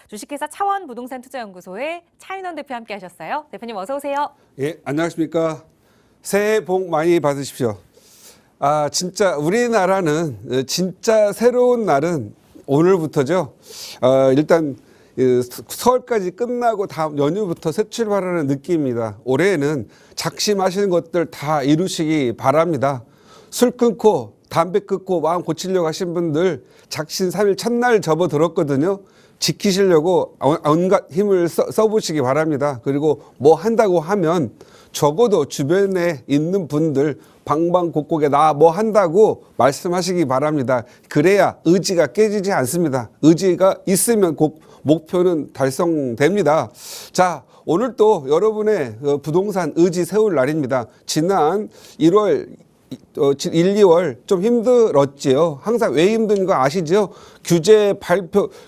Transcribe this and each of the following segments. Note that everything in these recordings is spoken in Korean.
주식회사 차원부동산투자연구소의 차인원 대표 함께 하셨어요. 대표님 어서 오세요. 예, 안녕하십니까. 새해 복 많이 받으십시오. 진짜 우리나라는 진짜 새로운 날은 오늘부터죠. 일단 설까지 끝나고 다음 연휴부터 새 출발하는 느낌입니다. 올해는 작심하시는 것들 다 이루시기 바랍니다. 술 끊고 담배 끊고 마음 고치려고 하신 분들 작심 3일 첫날 접어들었거든요. 지키시려고 온갖 힘을 써보시기 바랍니다. 그리고 뭐 한다고 하면 적어도 주변에 있는 분들 방방곡곡에 나 뭐 한다고 말씀하시기 바랍니다. 그래야 의지가 깨지지 않습니다. 의지가 있으면 꼭 목표는 달성됩니다. 자, 오늘 또 여러분의 부동산 의지 세울 날입니다. 지난 1월 1, 2월 좀 힘들었지요. 항상 왜 힘든 거 아시죠?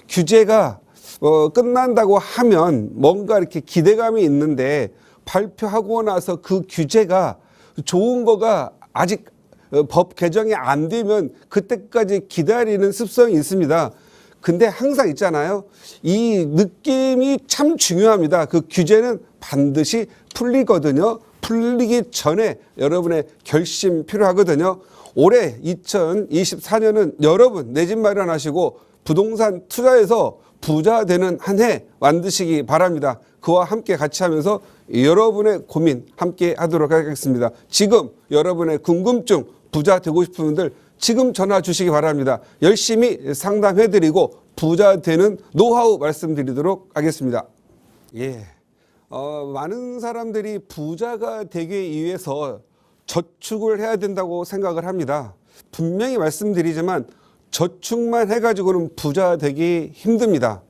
규제가 끝난다고 하면 뭔가 이렇게 기대감이 있는데 발표하고 나서 그 규제가 좋은 거가 아직 법 개정이 안 되면 그때까지 기다리는 습성이 있습니다. 근데 항상 있잖아요. 이 느낌이 참 중요합니다. 그 규제는 반드시 풀리거든요. 풀리기 전에 여러분의 결심 필요하거든요. 올해 2024년은 여러분 내 집 마련하시고 부동산 투자해서 부자 되는 한 해 만드시기 바랍니다. 그와 함께 같이 하면서 여러분의 고민 함께 하도록 하겠습니다. 지금 여러분의 궁금증 부자 되고 싶은 분들 지금 전화 주시기 바랍니다. 열심히 상담해드리고 부자 되는 노하우 말씀드리도록 하겠습니다. 예. 많은 사람들이 부자가 되기 위해서 저축을 해야 된다고 생각을 합니다. 분명히 말씀드리지만 저축만 해가지고는 부자 되기 힘듭니다.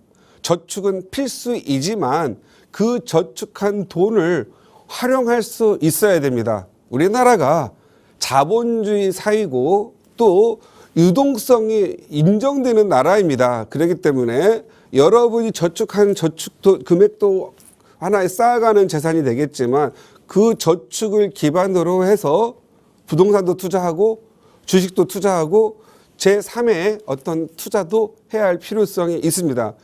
저축은 필수이지만 그 저축한 돈을 활용할 수 있어야 됩니다. 우리나라가 자본주의 사회고 또 유동성이 인정되는 나라입니다. 그렇기 때문에 여러분이 저축한 저축도 금액도 하나의 쌓아가는 재산이 되겠지만 그 저축을 기반으로 해서 부동산도 투자하고 주식도 투자하고 제3의 어떤 투자도 해야 할 필요성이 있습니다.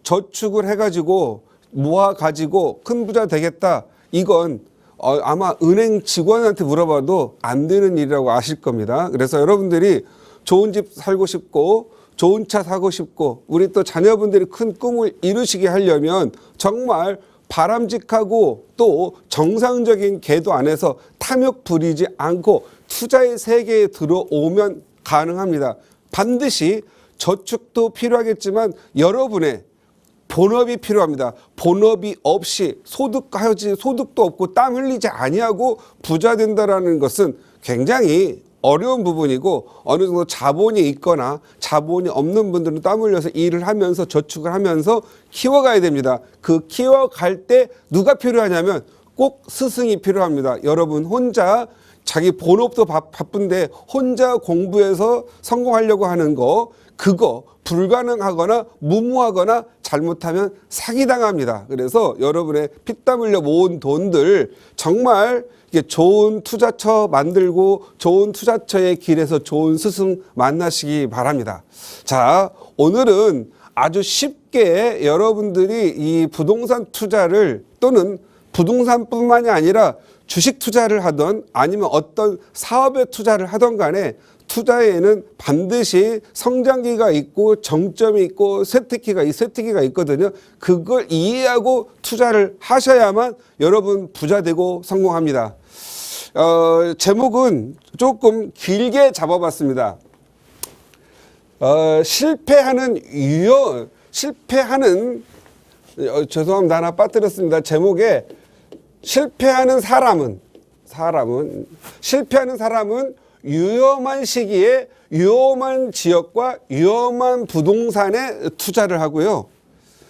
저축을 해가지고 모아가지고 큰 부자 되겠다. 이건 아마 은행 직원한테 물어봐도 안 되는 일이라고 아실 겁니다. 그래서 여러분들이 좋은 집 살고 싶고 좋은 차 사고 싶고 우리 또 자녀분들이 큰 꿈을 이루시게 하려면 정말 바람직하고 또 정상적인 궤도 안에서 탐욕 부리지 않고 투자의 세계에 들어오면 가능합니다. 반드시 저축도 필요하겠지만 여러분의 본업이 필요합니다. 본업이 없이 소득도 없고 땀 흘리지 아니하고 부자 된다라는 것은 굉장히 어려운 부분이고 어느 정도 자본이 있거나 자본이 없는 분들은 땀 흘려서 일을 하면서 저축을 하면서 키워가야 됩니다. 그 키워갈 때 누가 필요하냐면 꼭 스승이 필요합니다. 여러분 혼자 자기 본업도 바쁜데 혼자 공부해서 성공하려고 하는 거 그거 불가능하거나 무모하거나 잘못하면 사기당합니다. 그래서 여러분의 피땀 흘려 모은 돈들 정말 좋은 투자처 만들고 좋은 투자처의 길에서 좋은 스승 만나시기 바랍니다. 자, 오늘은 아주 쉽게 여러분들이 이 부동산 투자를 또는 부동산뿐만이 아니라 주식 투자를 하던 아니면 어떤 사업에 투자를 하던 간에 투자에는 반드시 성장기가 있고 정점이 있고 쇠퇴기가 있거든요. 그걸 이해하고 투자를 하셔야만 여러분 부자 되고 성공합니다. 제목은 조금 길게 잡아봤습니다. 죄송합니다. 하나 빠뜨렸습니다. 제목에 실패하는 사람은 위험한 시기에 위험한 지역과 위험한 부동산에 투자를 하고요.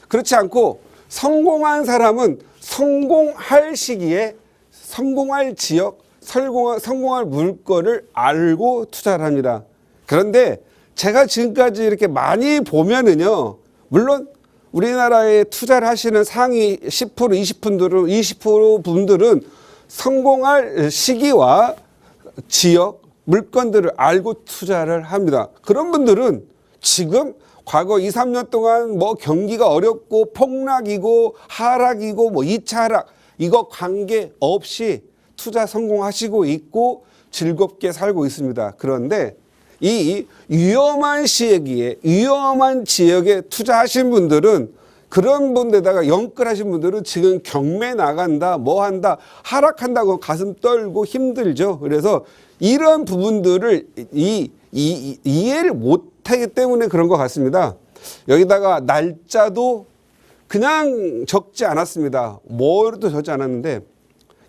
그렇지 않고 성공한 사람은 성공할 시기에 성공할 지역, 성공할 물건을 알고 투자를 합니다. 그런데 제가 지금까지 이렇게 많이 보면은요, 물론 우리나라에 투자를 하시는 상위 10%, 20% 분들은 성공할 시기와 지역, 물건들을 알고 투자를 합니다. 그런 분들은 지금 과거 2, 3년 동안 뭐 경기가 어렵고 폭락이고 하락이고 뭐 2차 하락 이거 관계없이 투자 성공하시고 있고 즐겁게 살고 있습니다. 그런데 이 위험한 시기에 위험한 지역에 투자하신 분들은 그런 분들에다가 영끌하신 분들은 지금 경매 나간다 뭐 한다 하락한다고 가슴 떨고 힘들죠. 그래서 이런 부분들을 이해를 못하기 때문에 그런 것 같습니다. 여기다가 날짜도 그냥 적지 않았습니다. 뭐도 적지 않았는데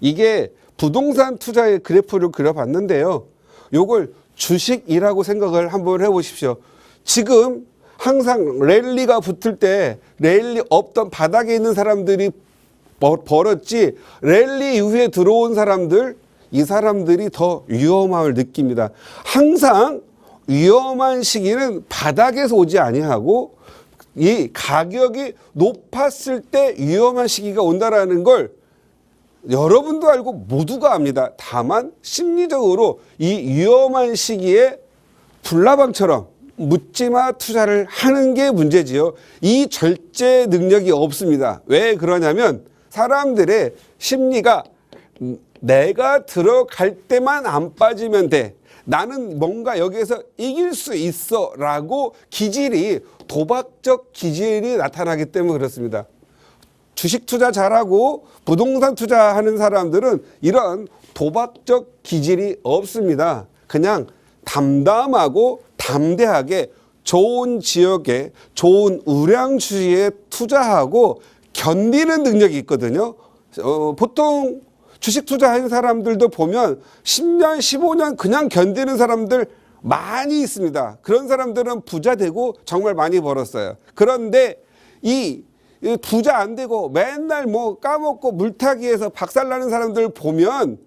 이게 부동산 투자의 그래프를 그려봤는데요. 요걸 주식이라고 생각을 한번 해보십시오. 지금 항상 랠리가 붙을 때 랠리 없던 바닥에 있는 사람들이 벌었지 랠리 이후에 들어온 사람들 이 사람들이 더 위험함을 느낍니다. 항상 위험한 시기는 바닥에서 오지 아니하고 이 가격이 높았을 때 위험한 시기가 온다라는 걸 여러분도 알고 모두가 압니다. 다만 심리적으로 이 위험한 시기에 불나방처럼 묻지마 투자를 하는 게 문제지요. 이 절제 능력이 없습니다. 왜 그러냐면 사람들의 심리가 내가 들어갈 때만 안 빠지면 돼. 나는 뭔가 여기에서 이길 수 있어 라고 기질이 도박적 기질이 나타나기 때문에 그렇습니다. 주식 투자 잘하고 부동산 투자하는 사람들은 이런 도박적 기질이 없습니다. 그냥 담담하고 담대하게 좋은 지역에 좋은 우량 주식에 투자하고 견디는 능력이 있거든요. 보통 주식 투자하는 사람들도 보면 10년, 15년 그냥 견디는 사람들 많이 있습니다. 그런 사람들은 부자 되고 정말 많이 벌었어요. 그런데 이 부자 안 되고 맨날 뭐 까먹고 물타기해서 박살나는 사람들 보면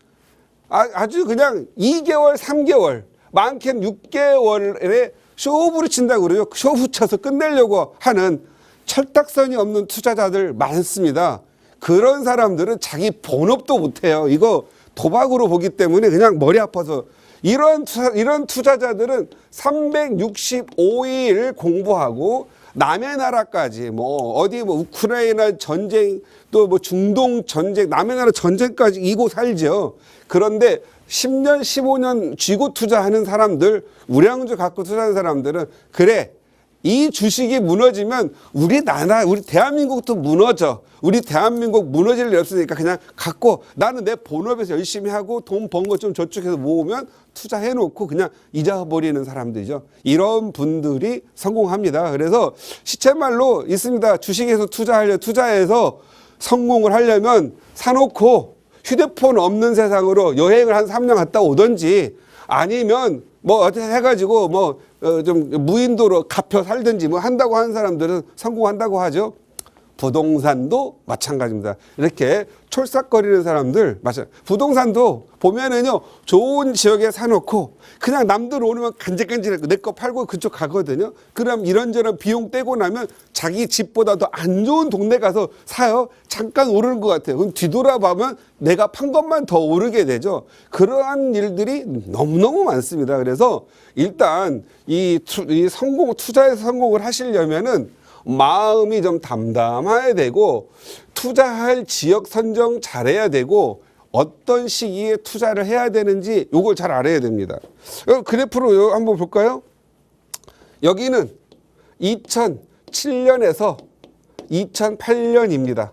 아주 그냥 2개월, 3개월, 많게는 6개월에 쇼부를 친다고 그래요. 쇼부 쳐서 끝내려고 하는 철딱선이 없는 투자자들 많습니다. 그런 사람들은 자기 본업도 못해요. 이거 도박으로 보기 때문에 그냥 머리 아파서 이런 투자자들은 365일 공부하고 남의 나라까지 뭐 어디 뭐 우크라이나 전쟁 또 뭐 중동 전쟁 남의 나라 전쟁까지 이고 살죠. 그런데 10년 15년 쥐고 투자하는 사람들 우량주 갖고 투자하는 사람들은 그래 이 주식이 무너지면 우리 나라 우리 대한민국도 무너져. 우리 대한민국 무너질 일 없으니까 그냥 갖고 나는 내 본업에서 열심히 하고 돈 번 거 좀 저축해서 모으면 투자해놓고 그냥 잊어버리는 사람들이죠. 이런 분들이 성공합니다. 그래서 시쳇말로 있습니다. 주식에서 투자해서 성공을 하려면 사놓고 휴대폰 없는 세상으로 여행을 한 3년 갔다 오든지 아니면 뭐 어떻게 해가지고 뭐 좀 무인도로 갚혀 살든지 뭐 한다고 하는 사람들은 성공한다고 하죠. 부동산도 마찬가지입니다. 이렇게 촐싹거리는 사람들 부동산도 보면은요 좋은 지역에 사놓고 그냥 남들 오면 간질간질하고 내 거 팔고 그쪽 가거든요. 그럼 이런저런 비용 떼고 나면 자기 집보다 더 안 좋은 동네 가서 사요. 잠깐 오르는 것 같아요. 그럼 뒤돌아보면 내가 판 것만 더 오르게 되죠. 그러한 일들이 너무너무 많습니다. 그래서 일단 이 투자에서 성공을 하시려면은 마음이 좀 담담해야 되고 투자할 지역 선정 잘해야 되고 어떤 시기에 투자를 해야 되는지 요걸 잘 알아야 됩니다. 그래프로 한번 볼까요? 여기는 2007년에서 2008년입니다.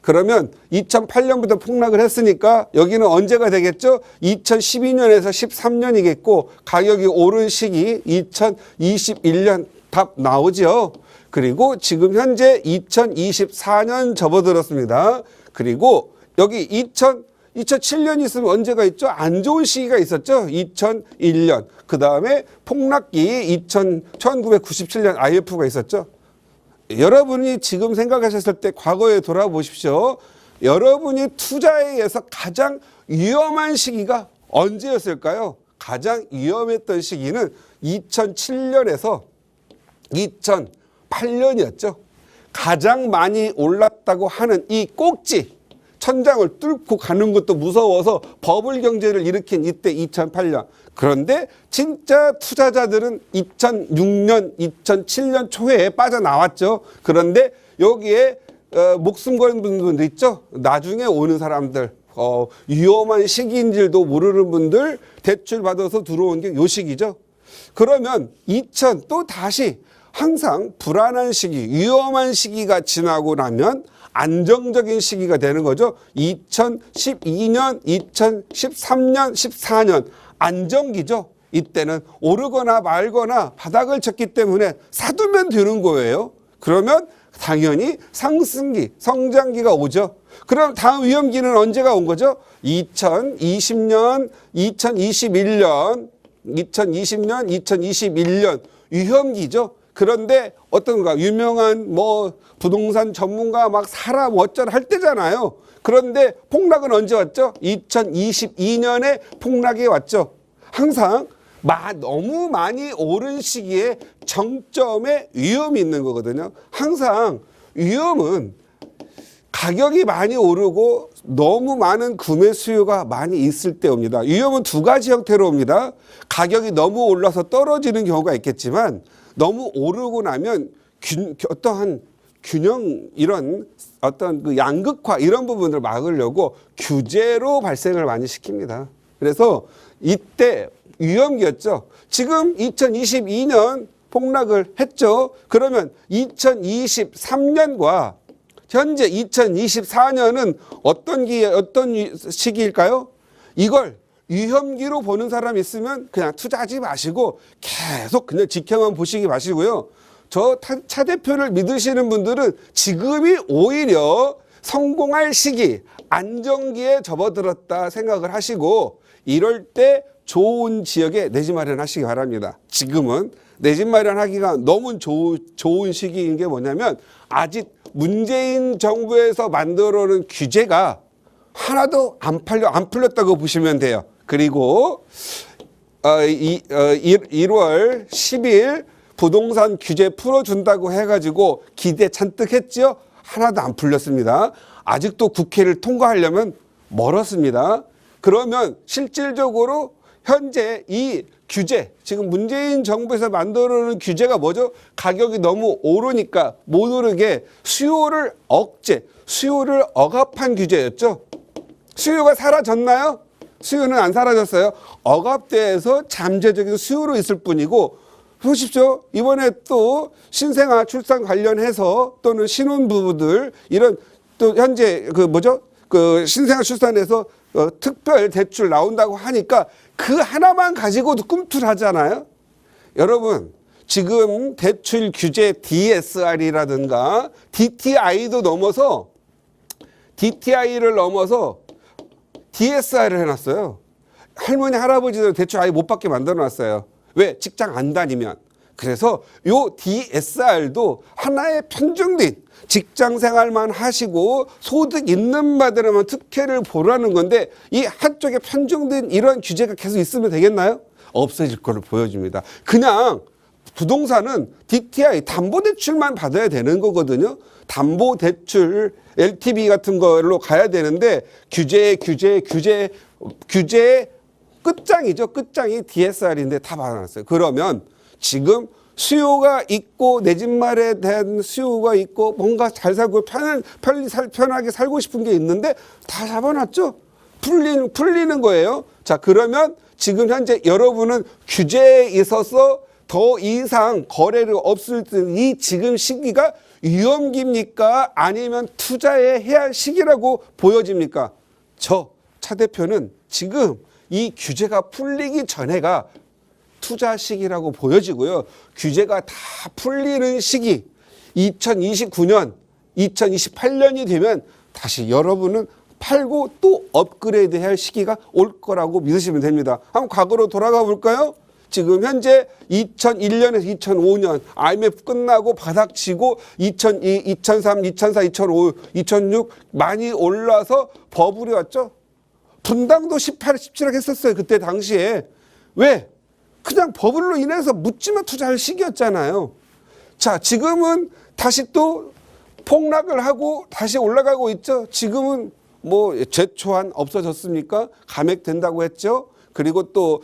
그러면 2008년부터 폭락을 했으니까 여기는 언제가 되겠죠? 2012년에서 13년이겠고 가격이 오른 시기 2021년 답 나오죠. 그리고 지금 현재 2024년 접어들었습니다. 그리고 여기 2007년 있으면 언제가 있죠? 안 좋은 시기가 있었죠. 2001년. 그 다음에 폭락기 1997년 IMF가 있었죠. 여러분이 지금 생각하셨을 때 과거에 돌아보십시오. 여러분이 투자에 의해서 가장 위험한 시기가 언제였을까요? 가장 위험했던 시기는 2007년에서 2008년이었죠. 가장 많이 올랐다고 하는 이 꼭지 천장을 뚫고 가는 것도 무서워서 버블 경제를 일으킨 이때 2008년. 그런데 진짜 투자자들은 2006년, 2007년 초에 빠져나왔죠. 그런데 여기에 목숨 거는 분들 있죠. 나중에 오는 사람들, 위험한 시기인 줄도 모르는 분들 대출 받아서 들어온 게 요 시기죠. 그러면 또 다시 항상 불안한 시기, 위험한 시기가 지나고 나면 안정적인 시기가 되는 거죠. 2012년, 2013년, 14년 안정기죠. 이때는 오르거나 말거나 바닥을 쳤기 때문에 사두면 되는 거예요. 그러면 당연히 상승기, 성장기가 오죠. 그럼 다음 위험기는 언제가 온 거죠? 2020년, 2021년, 2021년 위험기죠. 그런데 어떤가 유명한 부동산 전문가 막 사람 어쩌라 할 때잖아요. 그런데 폭락은 언제 왔죠? 2022년에 폭락이 왔죠. 항상 너무 많이 오른 시기에 정점에 위험이 있는 거거든요. 항상 위험은 가격이 많이 오르고 너무 많은 구매 수요가 많이 있을 때 옵니다. 위험은 두 가지 형태로 옵니다. 가격이 너무 올라서 떨어지는 경우가 있겠지만 너무 오르고 나면 어떠한 균형 이런 어떤 그 양극화 이런 부분을 막으려고 규제로 발생을 많이 시킵니다. 그래서 이때 위험기였죠. 지금 2022년 폭락을 했죠. 그러면 2023년과 현재 2024년은 어떤 시기일까요? 이걸 위험기로 보는 사람이 있으면 그냥 투자하지 마시고 계속 그냥 지켜만 보시기 마시고요. 차 대표를 믿으시는 분들은 지금이 오히려 성공할 시기, 안정기에 접어들었다 생각을 하시고 이럴 때 좋은 지역에 내 집 마련하시기 바랍니다. 지금은 내 집 마련하기가 너무 좋은 시기인 게 뭐냐면 아직 문재인 정부에서 만들어놓은 규제가 하나도 안 풀렸다고 보시면 돼요. 그리고 1월 10일 부동산 규제 풀어준다고 해가지고 기대 잔뜩 했죠. 하나도 안 풀렸습니다. 아직도 국회를 통과하려면 멀었습니다. 그러면 실질적으로 현재 이 규제, 지금 문재인 정부에서 만들어놓은 규제가 뭐죠? 가격이 너무 오르니까 못 오르게 수요를 수요를 억압한 규제였죠. 수요가 사라졌나요? 수요는 안 사라졌어요. 억압돼서 잠재적인 수요로 있을 뿐이고 보십시오. 이번에 또 신생아 출산 관련해서 또는 신혼부부들 이런 또 현재 신생아 출산해서 특별 대출 나온다고 하니까 그 하나만 가지고도 꿈틀하잖아요. 여러분 지금 대출 규제 DSR이라든가 DTI를 넘어서 DSR을 해놨어요. 할머니 할아버지들 대출 아예 못 받게 만들어놨어요. 왜? 직장 안 다니면. 그래서 요 DSR도 하나의 편중된 직장 생활만 하시고 소득 있는 바들만 특혜를 보라는 건데 이 한쪽에 편중된 이런 규제가 계속 있으면 되겠나요? 없어질 거를 보여줍니다. 그냥 부동산은 DTI 담보대출만 받아야 되는 거거든요. 담보대출 LTV 같은 걸로 가야 되는데 규제의 끝장이죠. 끝장이 DSR인데 다 받아놨어요. 그러면 지금 수요가 있고 내 집 마련에 대한 수요가 있고 뭔가 잘 살고 편하게 살고 싶은 게 있는데 다 잡아놨죠. 풀리는 거예요. 자, 그러면 지금 현재 여러분은 규제에 있어서 더 이상 거래를 없을 때 이 지금 시기가 위험기입니까? 아니면 투자해야 할 시기라고 보여집니까? 차 대표는 지금 이 규제가 풀리기 전에가 투자 시기라고 보여지고요. 규제가 다 풀리는 시기 2029년, 2028년이 되면 다시 여러분은 팔고 또 업그레이드 할 시기가 올 거라고 믿으시면 됩니다. 한번 과거로 돌아가 볼까요? 지금 현재 2001년에서 2005년 IMF 끝나고 바닥치고 2002, 2003, 2004, 2005, 2006 많이 올라서 버블이 왔죠. 분당도 18, 17억 했었어요. 그때 당시에. 왜? 그냥 버블로 인해서 묻지마 투자할 시기였잖아요. 자, 지금은 다시 또 폭락을 하고 다시 올라가고 있죠. 지금은 제초한 없어졌습니까? 감액된다고 했죠. 그리고 또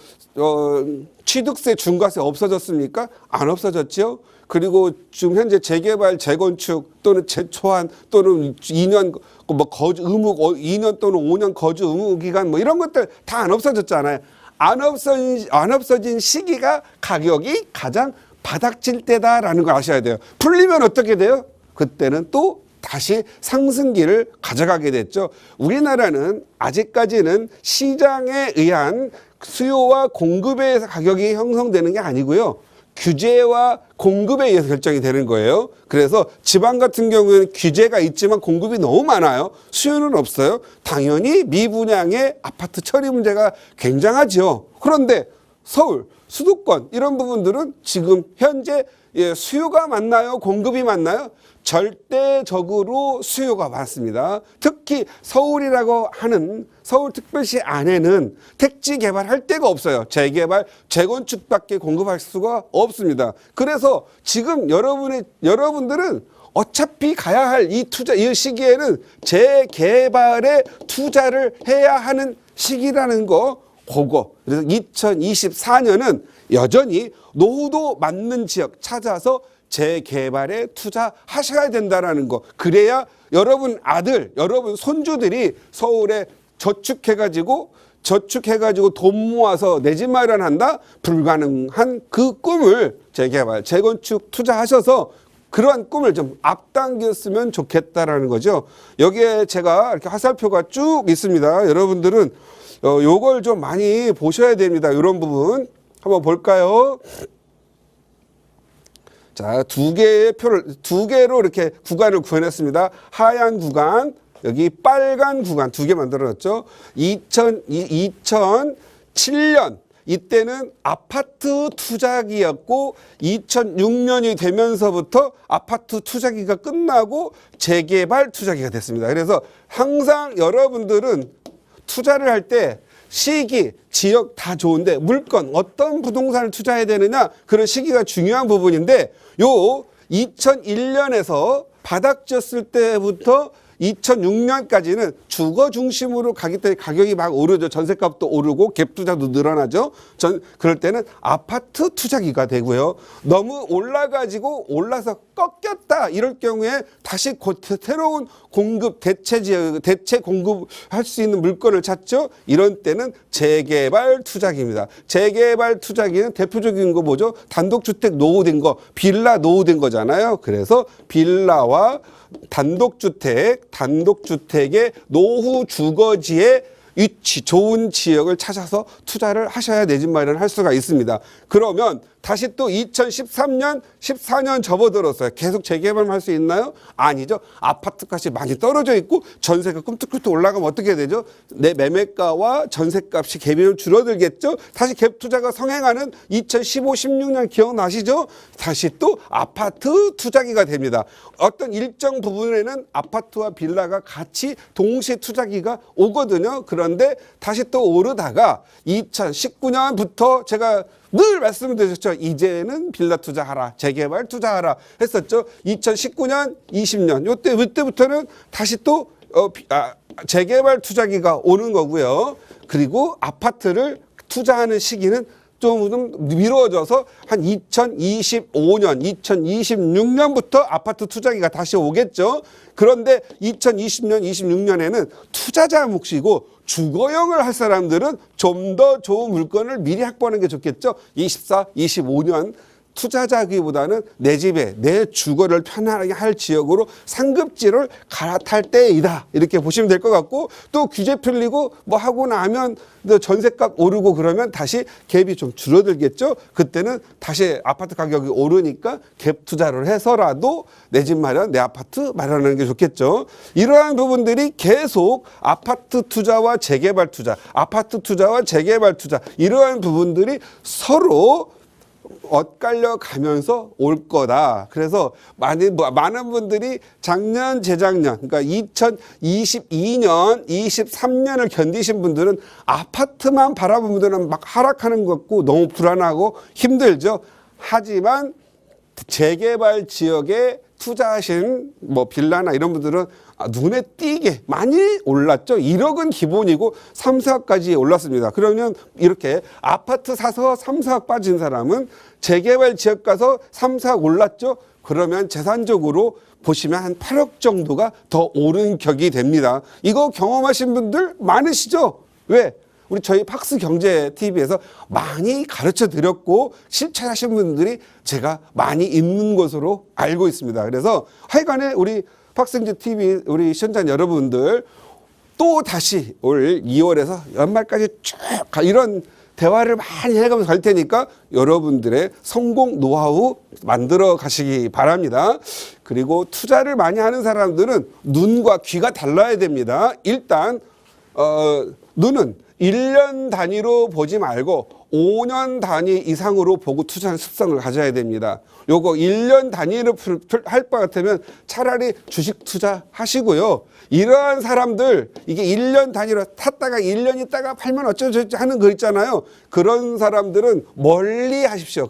취득세, 중과세 없어졌습니까? 안 없어졌죠. 그리고 지금 현재 재개발, 재건축 또는 재초안 또는 2년 뭐 거주 의무 2년 또는 5년 거주 의무 기간 뭐 이런 것들 다 안 없어졌잖아요. 안 없어진 시기가 가격이 가장 바닥칠 때다라는 걸 아셔야 돼요. 풀리면 어떻게 돼요? 그때는 또 다시 상승기를 가져가게 됐죠. 우리나라는 아직까지는 시장에 의한 수요와 공급에 의해서 가격이 형성되는 게 아니고요. 규제와 공급에 의해서 결정이 되는 거예요. 그래서 지방 같은 경우에는 규제가 있지만 공급이 너무 많아요. 수요는 없어요. 당연히 미분양의 아파트 처리 문제가 굉장하죠. 그런데 서울, 수도권 이런 부분들은 지금 현재 수요가 많나요? 공급이 많나요? 절대적으로 수요가 많습니다. 특히 서울이라고 하는 서울특별시 안에는 택지 개발할 데가 없어요. 재개발, 재건축밖에 공급할 수가 없습니다. 그래서 지금 여러분들은 어차피 가야 할 이 시기에는 재개발에 투자를 해야 하는 시기라는 거 그거. 그래서 2024년은 여전히 노후도 맞는 지역 찾아서 재개발에 투자하셔야 된다라는 거. 그래야 여러분 아들, 여러분 손주들이 서울에 저축해가지고 돈 모아서 내 집 마련한다? 불가능한 그 꿈을 재개발, 재건축 투자하셔서 그러한 꿈을 좀 앞당겼으면 좋겠다라는 거죠. 여기에 제가 이렇게 화살표가 쭉 있습니다. 여러분들은 요걸 좀 많이 보셔야 됩니다. 이런 부분 한번 볼까요? 자, 두 개로 이렇게 구간을 구현했습니다. 하얀 구간, 여기 빨간 구간 두 개 만들어놨죠. 2007년 이때는 아파트 투자기였고 2006년이 되면서부터 아파트 투자기가 끝나고 재개발 투자기가 됐습니다. 그래서 항상 여러분들은 투자를 할 때 시기, 지역 다 좋은데 물건 어떤 부동산을 투자해야 되느냐 그런 시기가 중요한 부분인데 요 2001년에서 바닥 졌을 때부터 2006년까지는 주거 중심으로 가기 때문에 가격이 막 오르죠. 전세값도 오르고 갭 투자도 늘어나죠. 그럴 때는 아파트 투자기가 되고요. 너무 올라서 꺾였다 이럴 경우에 다시 새로운 공급 대체 공급할 수 있는 물건을 찾죠. 이런 때는 재개발 투자기입니다. 재개발 투자기는 대표적인 거 뭐죠? 단독주택 노후된 거, 빌라 노후된 거잖아요. 그래서 빌라와 단독주택의 노후 주거지에 위치 좋은 지역을 찾아서 투자를 하셔야 내 집 마련을 할 수가 있습니다. 그러면 다시 또 2013년, 14년 접어들었어요. 계속 재개발만 할 수 있나요? 아니죠. 아파트 값이 많이 떨어져 있고 전세가 꿈틀꿈틀 올라가면 어떻게 되죠? 내 매매가와 전세값이 갭이 줄어들겠죠. 다시 갭 투자가 성행하는 2015, 16년 기억나시죠? 다시 또 아파트 투자기가 됩니다. 어떤 일정 부분에는 아파트와 빌라가 같이 동시에 투자기가 오거든요. 그런데 다시 또 오르다가 2019년부터 제가 늘 말씀드렸죠. 이제는 빌라 투자하라, 재개발 투자하라 했었죠. 2019년, 20년 이때부터는 다시 또 재개발 투자기가 오는 거고요. 그리고 아파트를 투자하는 시기는 좀 미뤄져서 한 2025년, 2026년부터 아파트 투자기가 다시 오겠죠. 그런데 2020년, 26년에는 투자자 몫이고 주거용을 할 사람들은 좀 더 좋은 물건을 미리 확보하는 게 좋겠죠. 24, 25년 투자자기보다는 내 집에 내 주거를 편안하게 할 지역으로 상급지를 갈아탈 때이다. 이렇게 보시면 될 것 같고 또 규제 풀리고 뭐 하고 나면 전세값 오르고 그러면 다시 갭이 좀 줄어들겠죠. 그때는 다시 아파트 가격이 오르니까 갭 투자를 해서라도 내 집 마련, 내 아파트 마련하는 게 좋겠죠. 이러한 부분들이 계속 아파트 투자와 재개발 투자, 아파트 투자와 재개발 투자 이러한 부분들이 서로 엇갈려 가면서 올 거다. 그래서 많은 분들이 작년, 재작년, 그러니까 2022년, 23년을 견디신 분들은 아파트만 바라본 분들은 막 하락하는 것 같고 너무 불안하고 힘들죠. 하지만 재개발 지역에 투자하신 뭐 빌라나 이런 분들은 눈에 띄게 많이 올랐죠. 1억은 기본이고 3, 4억까지 올랐습니다. 그러면 이렇게 아파트 사서 3, 4억 빠진 사람은 재개발 지역 가서 3, 4억 올랐죠. 그러면 재산적으로 보시면 한 8억 정도가 더 오른 격이 됩니다. 이거 경험하신 분들 많으시죠? 왜? 우리 저희 팍스 경제 TV에서 많이 가르쳐 드렸고 실천하신 분들이 제가 많이 있는 것으로 알고 있습니다. 그래서 하여간에 우리 팍스 경제 TV 우리 시청자 여러분들 또 다시 올 2월에서 연말까지 쭉 이런 대화를 많이 해가면서 갈 테니까 여러분들의 성공 노하우 만들어 가시기 바랍니다. 그리고 투자를 많이 하는 사람들은 눈과 귀가 달라야 됩니다. 일단 눈은 1년 단위로 보지 말고 5년 단위 이상으로 보고 투자하는 습성을 가져야 됩니다. 요거 1년 단위로 할 바 같으면 차라리 주식 투자 하시고요. 이러한 사람들 이게 1년 단위로 탔다가 1년 있다가 팔면 어쩌지 하는 거 있잖아요. 그런 사람들은 멀리 하십시오.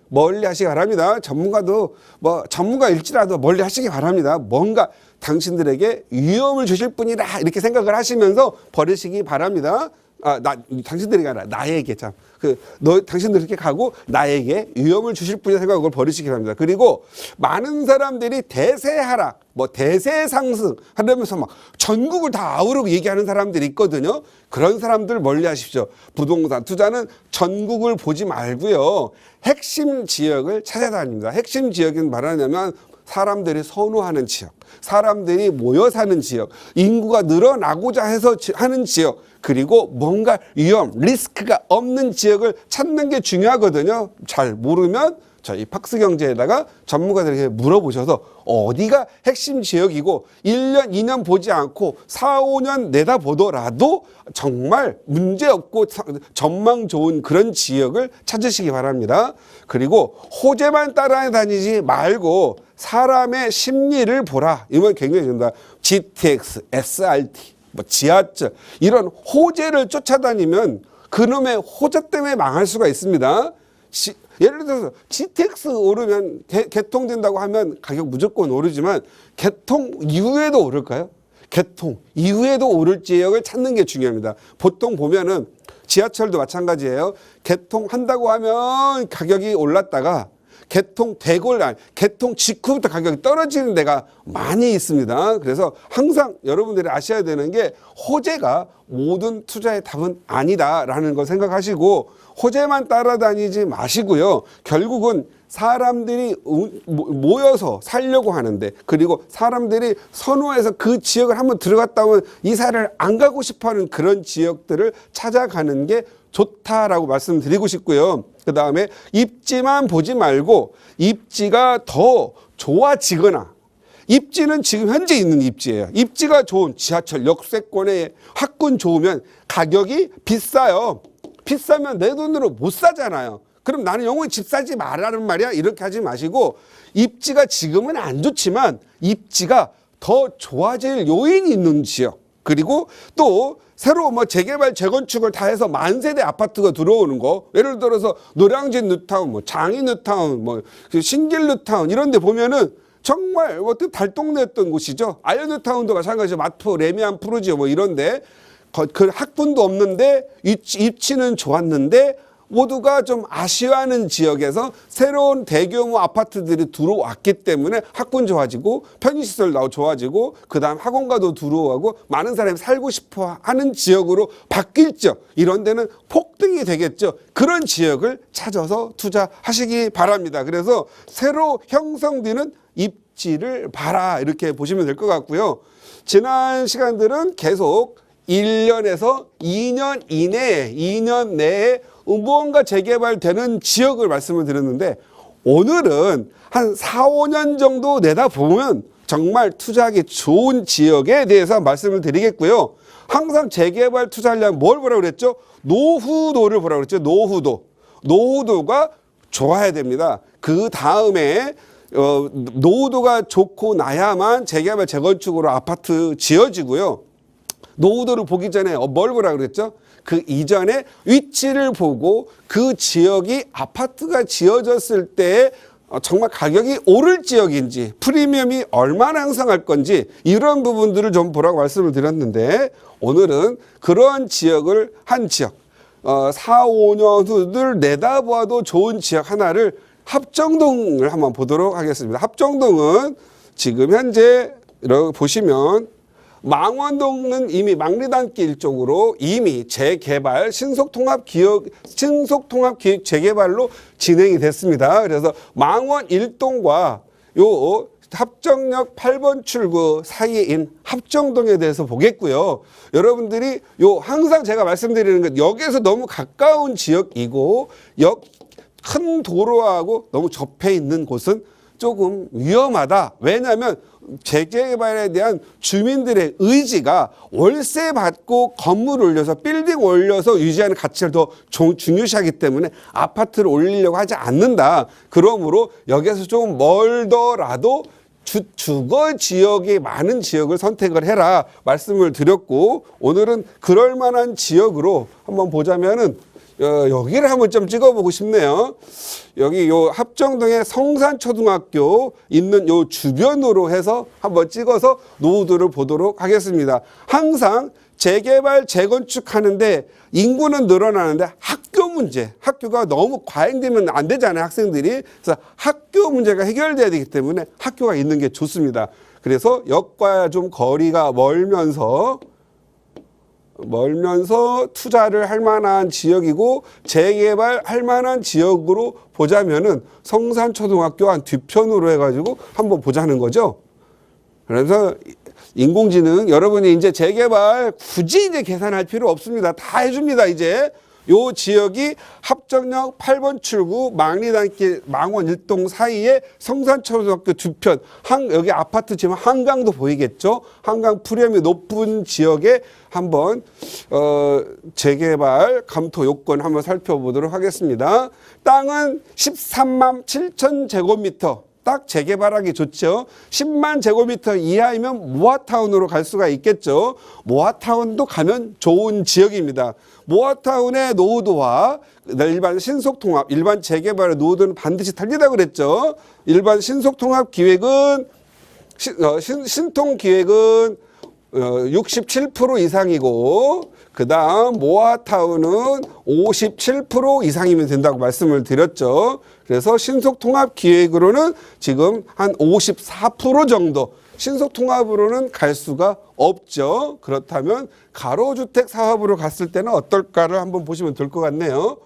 멀리 하시기 바랍니다. 전문가도 뭐 전문가일지라도 멀리 하시기 바랍니다. 뭔가 당신들에게 위험을 주실 분이다 이렇게 생각을 하시면서 버리시기 바랍니다. 당신들이 아니라 나에게 당신들 이렇게 가고 나에게 위험을 주실 분이 생각을 버리시기 바랍니다. 그리고 많은 사람들이 대세 하락, 대세 상승 하려면서 막 전국을 다 아우르고 얘기하는 사람들이 있거든요. 그런 사람들 멀리 하십시오. 부동산 투자는 전국을 보지 말고요. 핵심 지역을 찾아다닙니다. 핵심 지역은 말하냐면 사람들이 선호하는 지역, 사람들이 모여 사는 지역, 인구가 늘어나고자 해서 하는 지역, 그리고 뭔가 위험, 리스크가 없는 지역을 찾는 게 중요하거든요. 잘 모르면 저희 팍스경제에다가 전문가들에게 물어보셔서 어디가 핵심 지역이고 1년, 2년 보지 않고 4, 5년 내다보더라도 정말 문제없고 전망 좋은 그런 지역을 찾으시기 바랍니다. 그리고 호재만 따라다니지 말고 사람의 심리를 보라. 이건 굉장히 중요합니다. GTX, SRT, 지하철 이런 호재를 쫓아다니면 그놈의 호재 때문에 망할 수가 있습니다. 예를 들어서 GTX 오르면 개통된다고 하면 가격 무조건 오르지만 개통 이후에도 오를까요? 개통 이후에도 오를 지역을 찾는 게 중요합니다. 보통 보면은 지하철도 마찬가지예요. 개통한다고 하면 가격이 올랐다가 개통 직후부터 가격이 떨어지는 데가 많이 있습니다. 그래서 항상 여러분들이 아셔야 되는 게 호재가 모든 투자의 답은 아니다라는 걸 생각하시고 호재만 따라다니지 마시고요. 결국은 사람들이 모여서 살려고 하는데 그리고 사람들이 선호해서 그 지역을 한번 들어갔다 오면 이사를 안 가고 싶어하는 그런 지역들을 찾아가는 게 좋다라고 말씀드리고 싶고요. 그 다음에 입지만 보지 말고 입지가 더 좋아지거나 입지는 지금 현재 있는 입지예요. 입지가 좋은 지하철 역세권의 학군 좋으면 가격이 비싸요. 비싸면 내 돈으로 못 사잖아요. 그럼 나는 영원히 집 사지 말라는 말이야. 이렇게 하지 마시고 입지가 지금은 안 좋지만 입지가 더 좋아질 요인이 있는 지역 그리고 또 새로 재개발 재건축을 다 해서 만세대 아파트가 들어오는 거 예를 들어서 노량진 뉴타운 장이 뉴타운 신길 뉴타운 이런 데 보면은 정말 달동네였던 곳이죠. 아이언 뉴타운도 마찬가지죠. 마포 레미안 푸르지오 이런데 그 학군도 없는데 입지는 좋았는데 모두가 좀 아쉬워하는 지역에서 새로운 대규모 아파트들이 들어왔기 때문에 학군 좋아지고 편의시설 좋아지고 그다음 학원가도 들어오고 많은 사람이 살고 싶어 하는 지역으로 바뀔죠. 이런 데는 폭등이 되겠죠. 그런 지역을 찾아서 투자하시기 바랍니다. 그래서 새로 형성되는 입지를 봐라 이렇게 보시면 될 것 같고요. 지난 시간들은 계속 1년에서 2년 이내에 2년 내에 무언가 재개발되는 지역을 말씀을 드렸는데 오늘은 한 4, 5년 정도 내다보면 정말 투자하기 좋은 지역에 대해서 말씀을 드리겠고요. 항상 재개발 투자하려면 뭘 보라고 그랬죠? 노후도를 보라고 그랬죠. 노후도가 좋아야 됩니다. 그 다음에 노후도가 좋고 나야만 재개발 재건축으로 아파트 지어지고요. 노후도를 보기 전에 뭘 보라고 그랬죠? 그 이전에 위치를 보고 그 지역이 아파트가 지어졌을 때 정말 가격이 오를 지역인지 프리미엄이 얼마나 형성할 건지 이런 부분들을 좀 보라고 말씀을 드렸는데 오늘은 그러한 지역을 한 지역 4, 5년 후를 내다보아도 좋은 지역 하나를 합정동을 한번 보도록 하겠습니다. 합정동은 지금 현재 이렇게 보시면 망원동은 이미 망리단길 쪽으로 이미 재개발 신속통합기획 재개발로 진행이 됐습니다. 그래서 망원 1동과 요 합정역 8번 출구 사이인 합정동에 대해서 보겠고요. 여러분들이 요 항상 제가 말씀드리는 건 여기에서 너무 가까운 지역이고 큰 도로하고 너무 접해 있는 곳은 조금 위험하다. 왜냐하면 재개발에 대한 주민들의 의지가 월세 받고 건물 올려서 빌딩 올려서 유지하는 가치를 더 중요시하기 때문에 아파트를 올리려고 하지 않는다. 그러므로 여기에서 좀 멀더라도 주거 지역이 많은 지역을 선택을 해라 말씀을 드렸고 오늘은 그럴 만한 지역으로 한번 보자면은 여기를 한번 좀 찍어보고 싶네요. 여기 요 합정동의 성산초등학교 있는 요 주변으로 해서 한번 찍어서 노후도를 보도록 하겠습니다. 항상 재개발, 재건축하는데 인구는 늘어나는데 학교 문제, 학교가 너무 과잉되면 안 되잖아요, 학생들이. 그래서 학교 문제가 해결돼야 되기 때문에 학교가 있는 게 좋습니다. 그래서 역과 좀 거리가 멀면서 투자를 할 만한 지역이고 재개발할 만한 지역으로 보자면은 성산초등학교 한 뒤편으로 해가지고 한번 보자는 거죠. 그래서 인공지능 여러분이 이제 재개발 굳이 이제 계산할 필요 없습니다. 다 해줍니다. 이제 요 지역이 합정역 8번 출구 망리단길 망원 1동 사이에 성산초등학교 뒤편 여기 아파트 지금 한강도 보이겠죠. 한강 프리미엄이 높은 지역에 한번 재개발 감토 요건 한번 살펴보도록 하겠습니다. 땅은 13만 7천 제곱미터. 딱 재개발하기 좋죠. 10만 제곱미터 이하이면 모아타운으로 갈 수가 있겠죠. 모아타운도 가면 좋은 지역입니다. 모아타운의 노후도와 일반 신속통합, 일반 재개발의 노후도는 반드시 달리다 그랬죠. 일반 신속통합 기획은 신통기획은 67% 이상이고 그 다음 모아타운은 57% 이상이면 된다고 말씀을 드렸죠. 그래서 신속통합기획으로는 지금 한 54% 정도 신속통합으로는 갈 수가 없죠. 그렇다면 가로주택 사업으로 갔을 때는 어떨까를 한번 보시면 될 것 같네요.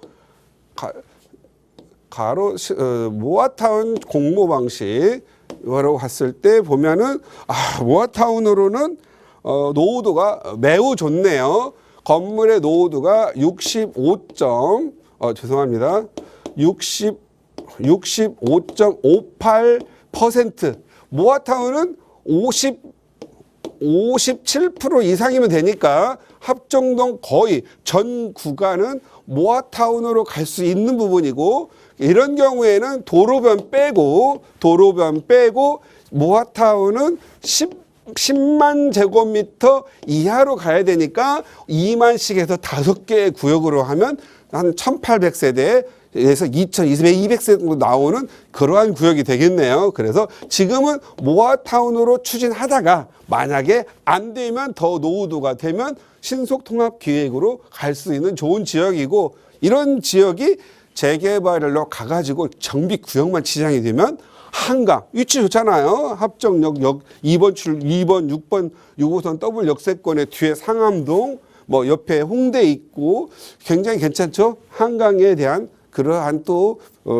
모아타운 공모 방식으로 갔을 때 보면은 모아타운으로는 노후도가 매우 좋네요. 건물의 노후도가 65.58%. 모아타운은 57% 이상이면 되니까 합정동 거의 전 구간은 모아타운으로 갈 수 있는 부분이고 이런 경우에는 도로변 빼고 모아타운은 10만 제곱미터 이하로 가야 되니까 2만씩 해서 5개의 구역으로 하면 한 1800세대에서 2200세대 정도 나오는 그러한 구역이 되겠네요. 그래서 지금은 모아타운으로 추진하다가 만약에 안 되면 더 노후도가 되면 신속통합기획으로 갈 수 있는 좋은 지역이고 이런 지역이 재개발로 가가지고 정비 구역만 지정이 되면 한강 위치 좋잖아요. 합정역 2번 6번 6호선 더블 역세권의 뒤에 상암동 뭐 옆에 홍대 있고 굉장히 괜찮죠. 한강에 대한 그러한 또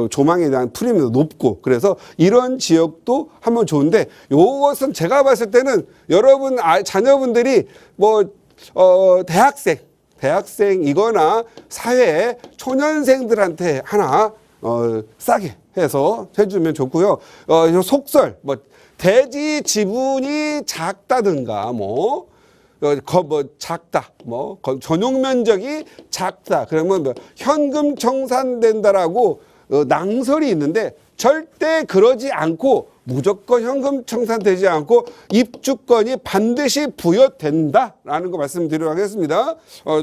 조망에 대한 프리미엄도 높고 그래서 이런 지역도 한번 좋은데 이것은 제가 봤을 때는 여러분 자녀분들이 뭐 대학생이거나 사회 초년생들한테 하나 싸게 해서 해주면 좋고요. 속설 뭐 대지 지분이 작다든가 작다 전용 면적이 작다 그러면 현금 청산된다라고 낭설이 있는데 절대 그러지 않고 무조건 현금 청산되지 않고 입주권이 반드시 부여된다라는 거 말씀드리도록 하겠습니다.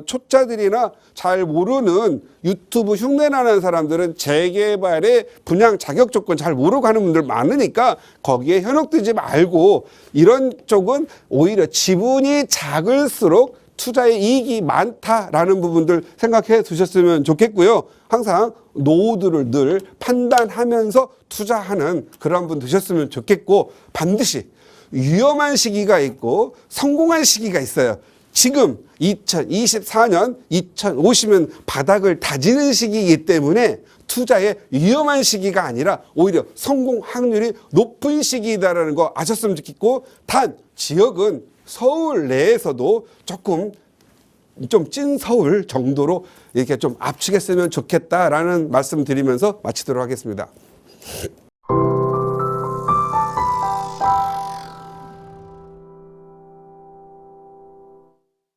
초짜들이나 잘 모르는 유튜브 흉내나는 사람들은 재개발의 분양 자격 조건 잘 모르고 하는 분들 많으니까 거기에 현혹되지 말고 이런 쪽은 오히려 지분이 작을수록 투자의 이익이 많다라는 부분들 생각해 두셨으면 좋겠고요. 항상 노후들을 늘 판단하면서 투자하는 그런 분 되셨으면 좋겠고, 반드시 위험한 시기가 있고 성공한 시기가 있어요. 지금 2024년 2050년 바닥을 다지는 시기이기 때문에 투자의 위험한 시기가 아니라 오히려 성공 확률이 높은 시기이다라는 거 아셨으면 좋겠고, 단 지역은 서울 내에서도 조금 좀 찐 서울 정도로 이렇게 좀 압축했으면 좋겠다라는 말씀 드리면서 마치도록 하겠습니다.